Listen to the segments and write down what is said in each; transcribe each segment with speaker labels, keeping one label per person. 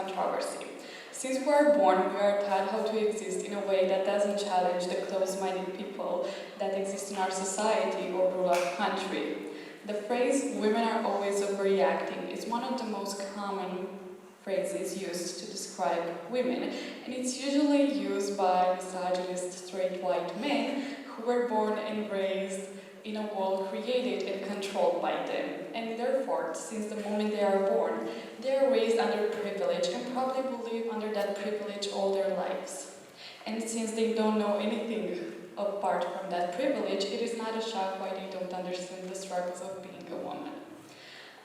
Speaker 1: controversy. Since we are born, we are taught how to exist in a way that doesn't challenge the close-minded people that exist in our society or rule our country. The phrase, "women are always overreacting," is one of the most common phrases used to describe women, and it's usually used by misogynist straight white men who were born and raised in a world created and controlled by them. And therefore, since the moment they are born, they are raised under privilege and probably will live under that privilege all their lives. And since they don't know anything apart from that privilege, it is not a shock why they don't understand the struggles of being a woman.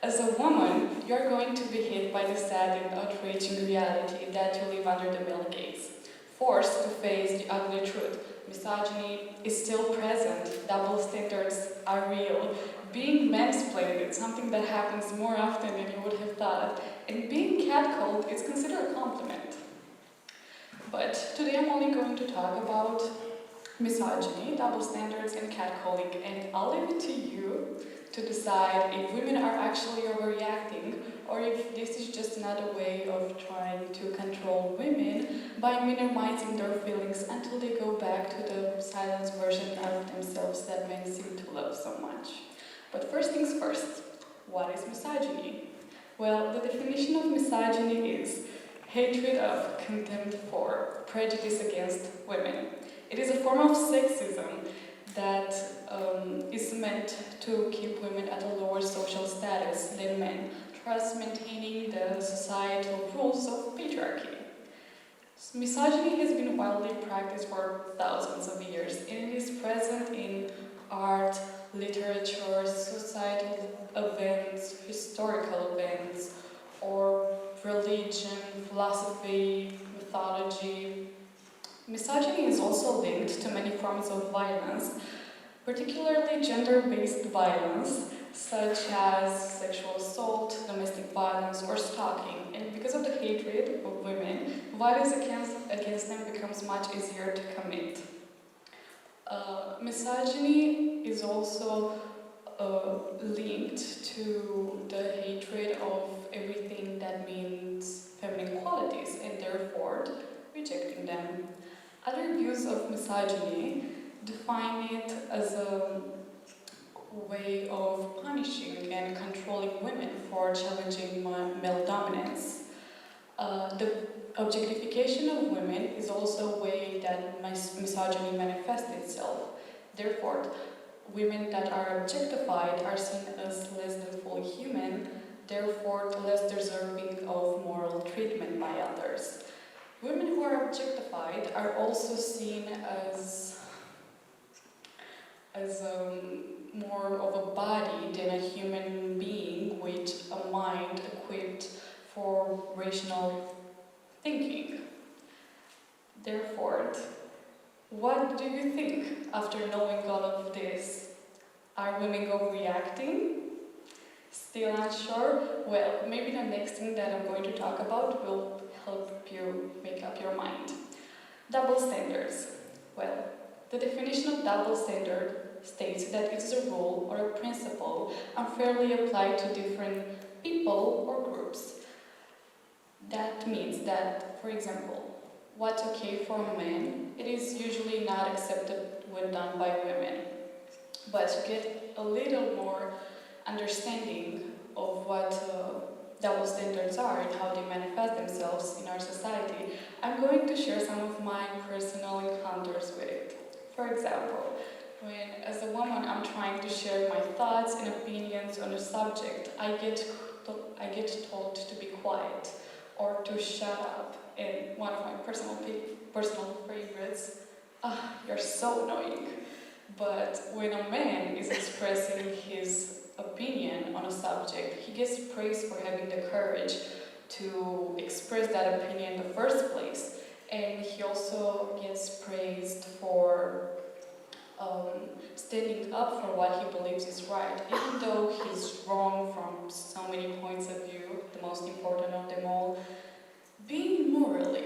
Speaker 1: As a woman, you are going to be hit by the sad and outraging reality that you live under the male gaze, forced to face the ugly truth. Misogyny is still present, double standards are real, being mansplained is something that happens more often than you would have thought, and being catcalled is considered a compliment. But today I'm only going to talk about misogyny, double standards, and catcalling, and I'll leave it to you to decide if women are actually overreacting or if this is just another way of trying to control women by minimizing their feelings until they go back to the silenced version of themselves that men seem to love so much. But first things first, what is misogyny? Well, the definition of misogyny is hatred of, contempt for, prejudice against women. It is a form of sexism that is meant to keep women at a lower social status than men, thus maintaining the societal rules of patriarchy. Misogyny has been widely practiced for thousands of years, and it is present in art, literature, societal events, historical events, or religion, philosophy, mythology. Misogyny is also linked to many forms of violence, particularly gender-based violence, such as sexual assault, domestic violence, or stalking. And because of the hatred of women, violence against them becomes much easier to commit. Misogyny is also linked to the hatred of everything that means feminine qualities, and therefore rejecting them. Other views of misogyny define it as a way of punishing and controlling women for challenging male dominance. The objectification of women is also a way that misogyny manifests itself. Therefore, women that are objectified are seen as less than fully human, therefore less deserving of moral treatment by others. Women who are objectified are also seen as more of a body than a human being with a mind equipped for rational thinking. Therefore, what do you think after knowing all of this? Are women overreacting? Still not sure? Well, maybe the next thing that I'm going to talk about will help you make up your mind. Double standards. Well, the definition of double standard states that it is a rule or a principle unfairly applied to different people or groups. That means that, for example, what's okay for men, it is usually not accepted when done by women. But to get a little more understanding of what double standards are and how they manifest themselves in our society, I'm going to share some of my personal encounters with it. For example, when as a woman I'm trying to share my thoughts and opinions on a subject, I get told to be quiet or to shut up. And one of my personal favorites, you're so annoying. But when a man is expressing his opinion on a subject, he gets praised for having the courage to express that opinion in the first place. And he also gets praised for standing up for what he believes is right, even though he's wrong from so many points of view, the most important of them all, being morally.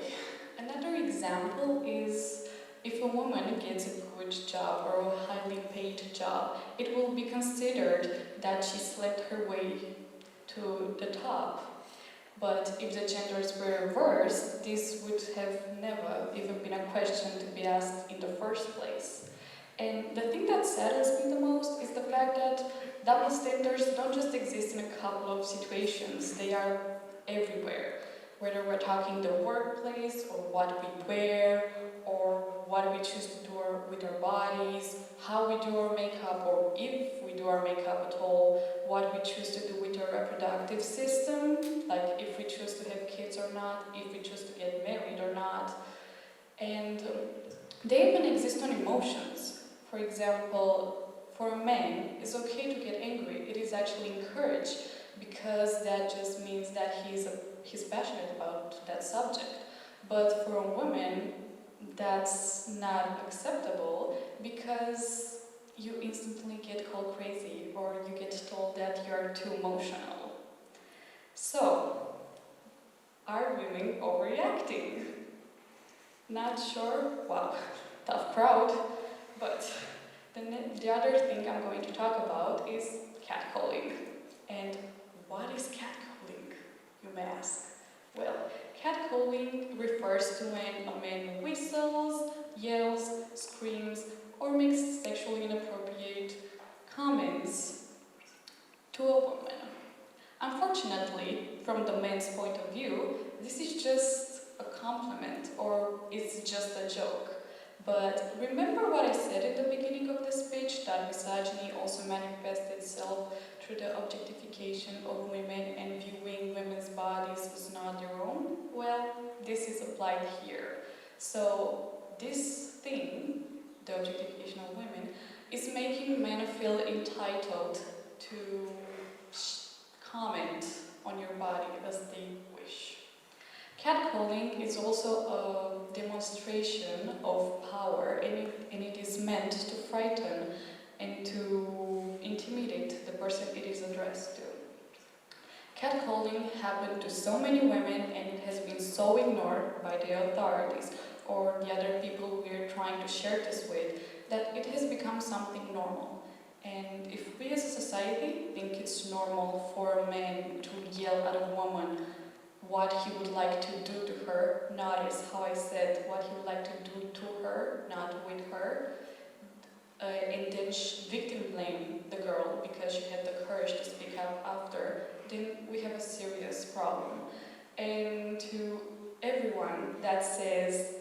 Speaker 1: Another example is if a woman gets a good job or a highly paid job, it will be considered that she slept her way to the top. But if the genders were reversed, this would have never even been a question to be asked in the first place. And the thing that saddens me the most is the fact that double standards don't just exist in a couple of situations, they are everywhere. Whether we're talking the workplace, or what we wear, or what we choose to do with our bodies, how we do our makeup, or if we do our makeup at all, what we choose to do with our reproductive system, like if we choose to have kids or not, if we choose to get married or not. And they even exist on emotions. For example, for a man, it's okay to get angry. It is actually encouraged because that just means that he's passionate about that subject. But for a woman, that's not acceptable because you instantly get called crazy or you get told that you're too emotional. So, are women overreacting? Not sure? Wow, tough crowd. But the other thing I'm going to talk about is catcalling. And what is catcalling, you may ask? Well, catcalling refers to when a man whistles, yells, screams, or makes sexually inappropriate comments to a woman. Unfortunately, from the man's point of view, this is just a compliment or it's just a joke. But remember what I said in the beginning of the speech, that misogyny also manifests itself through the objectification of women and viewing women's bodies as not their own? Well, this is applied here. So this thing, the objectification of women, is making men feel entitled to comment on your body as they wish. Catcalling is also a demonstration of power, and it is meant to frighten and to intimidate the person it is addressed to. Catcalling happened to so many women, and it has been so ignored by the authorities or the other people we are trying to share this with, that it has become something normal. And if we as a society think it's normal for a man to yell at a woman what he would like to do to her, notice how I said what he would like to do to her, not with her, and then victim blame the girl because she had the courage to speak up after, then we have a serious problem. And to everyone that says,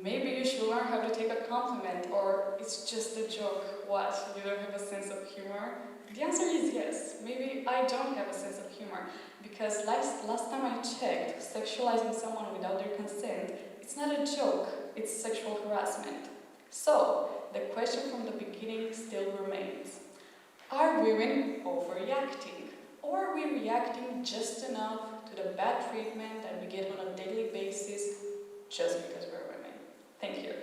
Speaker 1: maybe you should learn how to take a compliment, or it's just a joke, what, you don't have a sense of humor? The answer is yes. Maybe I don't have a sense of humor, because last time I checked, sexualizing someone without their consent, it's not a joke, it's sexual harassment. So, the question from the beginning still remains. Are women overreacting? Or are we reacting just enough to the bad treatment that we get on a daily basis just because we're women? Thank you.